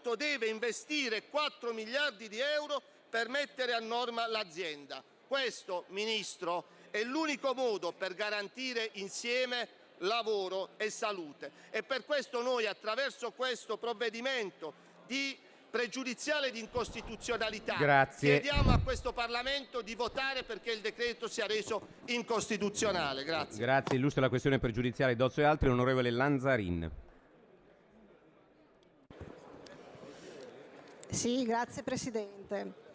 quanto deve investire 4 miliardi di euro per mettere a norma l'azienda. Questo, Ministro, è l'unico modo per garantire insieme lavoro e salute. E per questo noi, attraverso questo provvedimento di pregiudiziale di incostituzionalità, chiediamo a questo Parlamento di votare perché il decreto sia reso incostituzionale. Grazie. Grazie. Illustra la questione pregiudiziale Dozzo e altri, onorevole Lanzarin. Sì, grazie Presidente.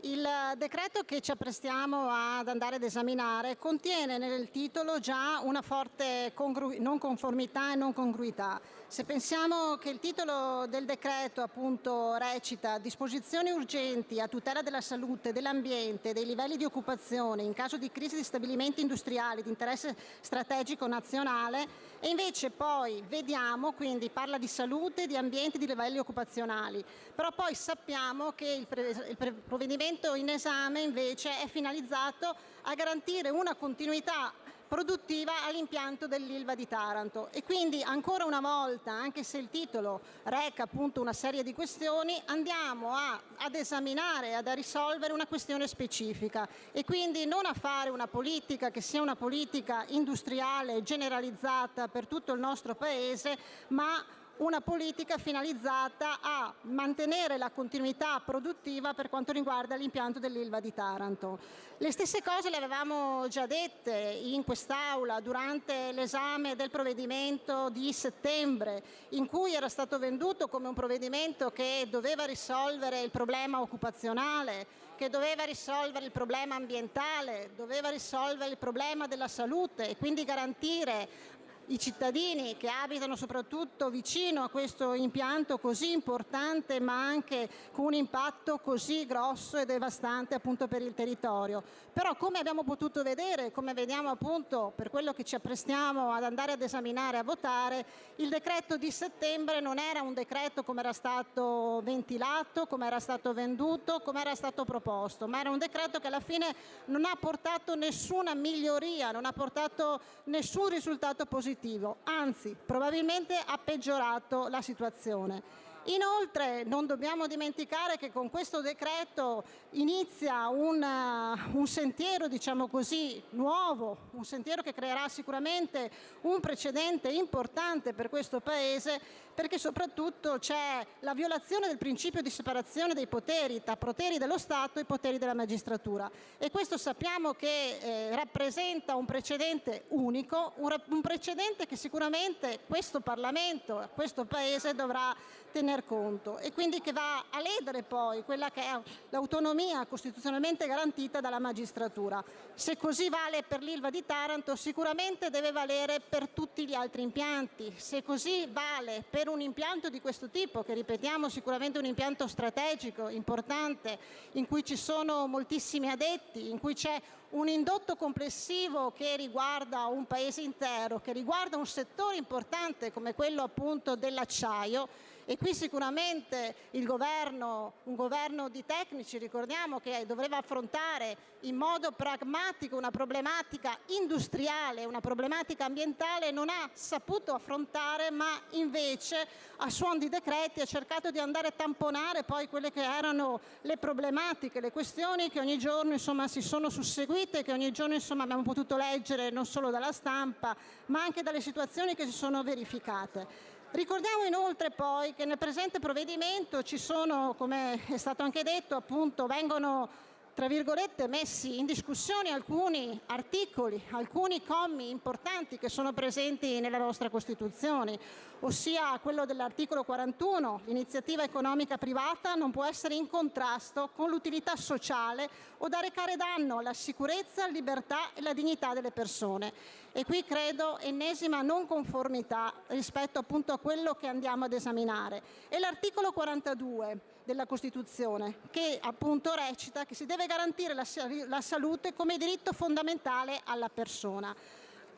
Il decreto che ci apprestiamo ad andare ad esaminare contiene nel titolo già una forte non conformità e non congruità. Se pensiamo che il titolo del decreto appunto recita disposizioni urgenti a tutela della salute, dell'ambiente, dei livelli di occupazione in caso di crisi di stabilimenti industriali di interesse strategico nazionale, e invece poi vediamo, quindi parla di salute, di ambiente, di livelli occupazionali, però poi sappiamo che il provvedimento in esame invece è finalizzato a garantire una continuità produttiva all'impianto dell'Ilva di Taranto, e quindi ancora una volta, anche se il titolo reca appunto una serie di questioni, andiamo ad esaminare, a risolvere una questione specifica, e quindi non a fare una politica che sia una politica industriale generalizzata per tutto il nostro Paese, ma una politica finalizzata a mantenere la continuità produttiva per quanto riguarda l'impianto dell'Ilva di Taranto. Le stesse cose le avevamo già dette in quest'Aula durante l'esame del provvedimento di settembre, in cui era stato venduto come un provvedimento che doveva risolvere il problema occupazionale, che doveva risolvere il problema ambientale, doveva risolvere il problema della salute e quindi garantire i cittadini che abitano soprattutto vicino a questo impianto così importante, ma anche con un impatto così grosso e devastante appunto per il territorio. Però, come abbiamo potuto vedere, come vediamo appunto per quello che ci apprestiamo ad andare ad esaminare e a votare, il decreto di settembre non era un decreto come era stato ventilato, come era stato venduto, come era stato proposto, ma era un decreto che alla fine non ha portato nessuna miglioria, non ha portato nessun risultato positivo. Anzi, probabilmente ha peggiorato la situazione. Inoltre non dobbiamo dimenticare che con questo decreto inizia un sentiero, diciamo così, nuovo, un sentiero che creerà sicuramente un precedente importante per questo Paese, perché soprattutto c'è la violazione del principio di separazione dei poteri tra poteri dello Stato e poteri della magistratura, e questo sappiamo che rappresenta un precedente unico, un precedente che sicuramente questo Parlamento, questo Paese dovrà tener conto, e quindi che va a ledere poi quella che è l'autonomia costituzionalmente garantita dalla magistratura. Se così vale per l'Ilva di Taranto, sicuramente deve valere per tutti gli altri impianti. Se così vale per un impianto di questo tipo, che ripetiamo sicuramente un impianto strategico, importante, in cui ci sono moltissimi addetti, in cui c'è un indotto complessivo che riguarda un paese intero, che riguarda un settore importante come quello appunto dell'acciaio, e qui sicuramente il governo, un governo di tecnici, ricordiamo che doveva affrontare in modo pragmatico una problematica industriale, una problematica ambientale, non ha saputo affrontare, ma invece a suon di decreti ha cercato di andare a tamponare poi quelle che erano le problematiche, le questioni che ogni giorno insomma si sono susseguite, che ogni giorno insomma abbiamo potuto leggere non solo dalla stampa ma anche dalle situazioni che si sono verificate. Ricordiamo inoltre poi che nel presente provvedimento ci sono, come è stato anche detto, appunto vengono tra virgolette messi in discussione alcuni articoli, alcuni commi importanti che sono presenti nella nostra Costituzione, ossia quello dell'articolo 41, l'iniziativa economica privata non può essere in contrasto con l'utilità sociale o da recare danno alla sicurezza, libertà e la dignità delle persone. E qui credo ennesima non conformità rispetto appunto a quello che andiamo ad esaminare. E l'articolo 42 della Costituzione, che appunto recita che si deve garantire la salute come diritto fondamentale alla persona.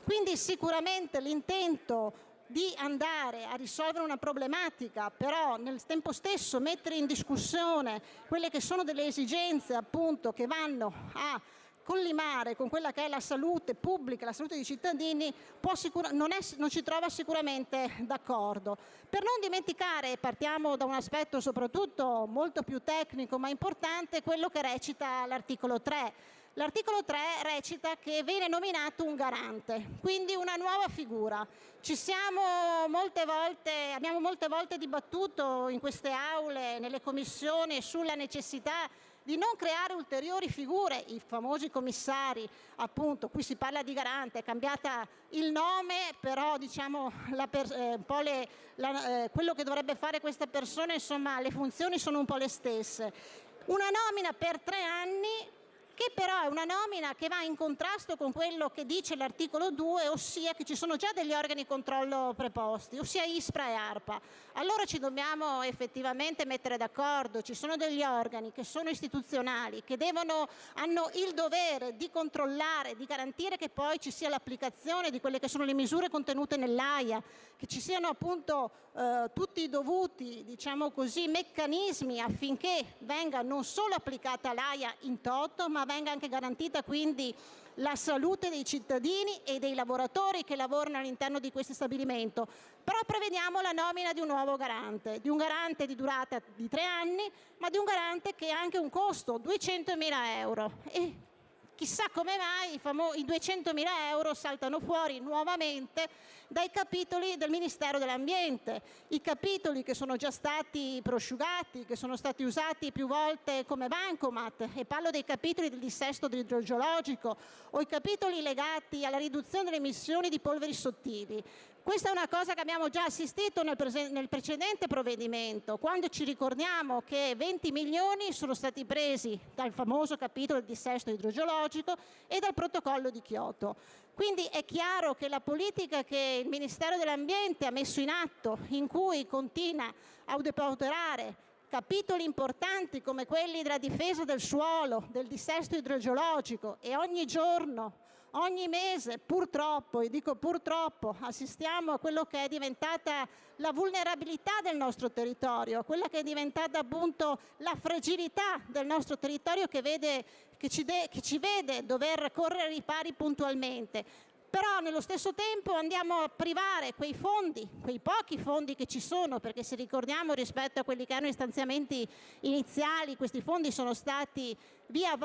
Quindi sicuramente l'intento di andare a risolvere una problematica, però nel tempo stesso mettere in discussione quelle che sono delle esigenze appunto che vanno a collimare con quella che è la salute pubblica, la salute dei cittadini, non ci trova sicuramente d'accordo. Per non dimenticare, partiamo da un aspetto soprattutto molto più tecnico ma importante, quello che recita l'articolo 3. L'articolo 3 recita che viene nominato un garante, quindi una nuova figura. Abbiamo molte volte dibattuto in queste aule, nelle commissioni, sulla necessità di non creare ulteriori figure, i famosi commissari, appunto, qui si parla di garante, è cambiata il nome, però diciamo quello che dovrebbe fare questa persona, insomma, le funzioni sono un po' le stesse. Una nomina per 3 anni, che però è una nomina che va in contrasto con quello che dice l'articolo 2, ossia che ci sono già degli organi di controllo preposti, ossia ISPRA e ARPA. Allora ci dobbiamo effettivamente mettere d'accordo, ci sono degli organi che sono istituzionali, che hanno il dovere di controllare, di garantire che poi ci sia l'applicazione di quelle che sono le misure contenute nell'AIA, che ci siano appunto tutti i dovuti, diciamo così, meccanismi affinché venga non solo applicata l'AIA in toto, ma venga anche garantita quindi la salute dei cittadini e dei lavoratori che lavorano all'interno di questo stabilimento. Però prevediamo la nomina di un nuovo garante, di un garante di durata di 3 anni, ma di un garante che ha anche un costo, 200.000 euro. E chissà come mai i 200.000 euro saltano fuori nuovamente dai capitoli del Ministero dell'Ambiente, i capitoli che sono già stati prosciugati, che sono stati usati più volte come bancomat, e parlo dei capitoli del dissesto idrogeologico o i capitoli legati alla riduzione delle emissioni di polveri sottili. Questa è una cosa che abbiamo già assistito nel precedente provvedimento, quando ci ricordiamo che 20 milioni sono stati presi dal famoso capitolo del dissesto idrogeologico e dal protocollo di Kyoto. Quindi è chiaro che la politica che il Ministero dell'Ambiente ha messo in atto, in cui continua a depauperare capitoli importanti come quelli della difesa del suolo, del dissesto idrogeologico, e ogni giorno, ogni mese, purtroppo, e dico purtroppo, assistiamo a quello che è diventata la vulnerabilità del nostro territorio, quella che è diventata appunto la fragilità del nostro territorio che ci vede dover correre ai ripari puntualmente. Però nello stesso tempo andiamo a privare quei fondi, quei pochi fondi che ci sono, perché se ricordiamo rispetto a quelli che erano gli stanziamenti iniziali, questi fondi sono stati via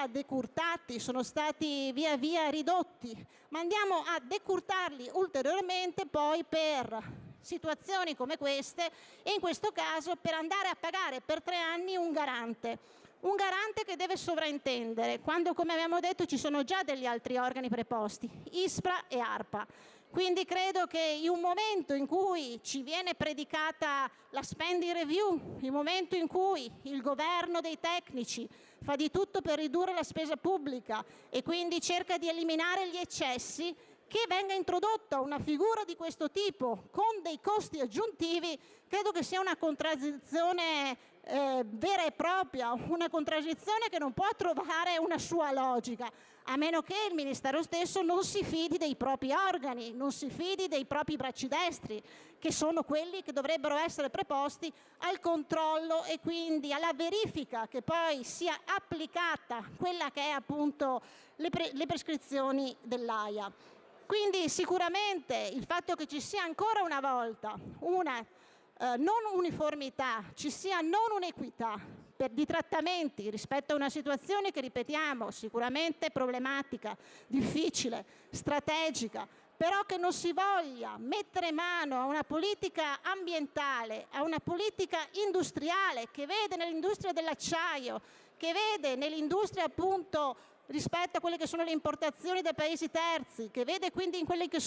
decurtati, sono stati via ridotti, ma andiamo a decurtarli ulteriormente poi per situazioni come queste, e in questo caso per andare a pagare per 3 anni un garante. Un garante che deve sovraintendere, quando, come abbiamo detto, ci sono già degli altri organi preposti, ISPRA e ARPA. Quindi credo che in un momento in cui ci viene predicata la spending review, il momento in cui il governo dei tecnici fa di tutto per ridurre la spesa pubblica e quindi cerca di eliminare gli eccessi, che venga introdotta una figura di questo tipo con dei costi aggiuntivi, credo che sia una contraddizione vera e propria, una contraddizione che non può trovare una sua logica, a meno che il Ministero stesso non si fidi dei propri organi, non si fidi dei propri bracci destri, che sono quelli che dovrebbero essere preposti al controllo e quindi alla verifica che poi sia applicata quella che è appunto le prescrizioni dell'AIA. Quindi sicuramente il fatto che ci sia ancora una volta una non uniformità, ci sia non un'equità di trattamenti rispetto a una situazione che, ripetiamo, sicuramente problematica, difficile, strategica, però che non si voglia mettere mano a una politica ambientale, a una politica industriale che vede nell'industria dell'acciaio, che vede nell'industria appunto rispetto a quelle che sono le importazioni dai paesi terzi, che vede quindi in quelli che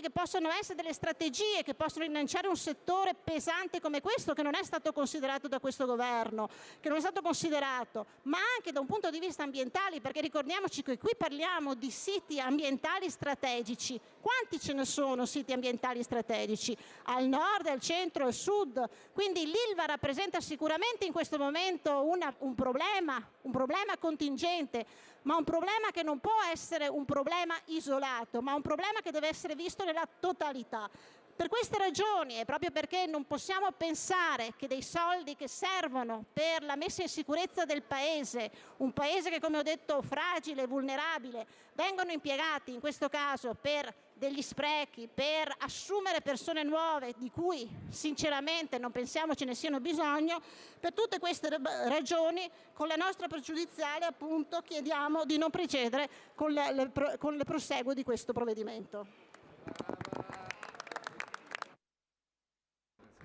possono essere delle strategie che possono rilanciare un settore pesante come questo, che non è stato considerato da questo governo, che non è stato considerato, ma anche da un punto di vista ambientale, perché ricordiamoci che qui parliamo di siti ambientali strategici. Quanti ce ne sono siti ambientali strategici? Al nord, al centro, al sud. Quindi l'Ilva rappresenta sicuramente in questo momento un problema contingente, ma un problema che non può essere un problema isolato, ma un problema che deve essere visto nella totalità. Per queste ragioni, e proprio perché non possiamo pensare che dei soldi che servono per la messa in sicurezza del Paese, un Paese che, come ho detto, è fragile e vulnerabile, vengano impiegati in questo caso per degli sprechi, per assumere persone nuove di cui sinceramente non pensiamo ce ne siano bisogno, per tutte queste ragioni con la nostra pregiudiziale appunto chiediamo di non procedere con il proseguo di questo provvedimento.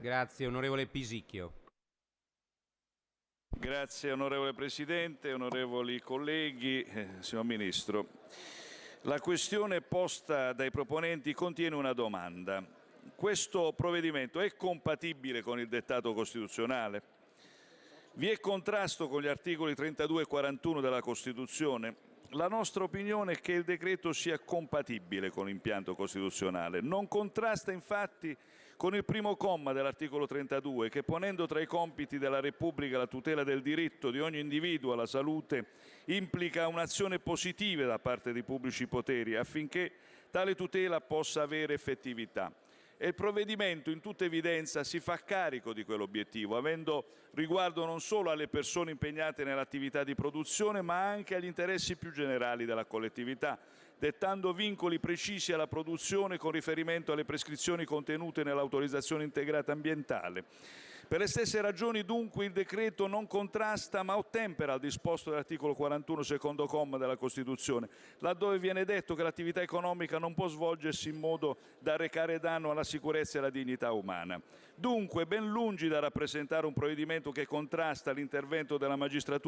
Grazie, onorevole Pisicchio. Grazie onorevole Presidente, onorevoli colleghi, signor Ministro. La questione posta dai proponenti contiene una domanda. Questo provvedimento è compatibile con il dettato costituzionale? Vi è contrasto con gli articoli 32 e 41 della Costituzione? La nostra opinione è che il decreto sia compatibile con l'impianto costituzionale. Non contrasta infatti con il primo comma dell'articolo 32 che, ponendo tra i compiti della Repubblica la tutela del diritto di ogni individuo alla salute, implica un'azione positiva da parte dei pubblici poteri affinché tale tutela possa avere effettività. E il provvedimento in tutta evidenza si fa carico di quell'obiettivo, avendo riguardo non solo alle persone impegnate nell'attività di produzione, ma anche agli interessi più generali della collettività, dettando vincoli precisi alla produzione con riferimento alle prescrizioni contenute nell'autorizzazione integrata ambientale. Per le stesse ragioni, dunque, il decreto non contrasta ma ottempera al disposto dell'articolo 41, secondo comma della Costituzione, laddove viene detto che l'attività economica non può svolgersi in modo da recare danno alla sicurezza e alla dignità umana. Dunque, ben lungi da rappresentare un provvedimento che contrasta l'intervento della magistratura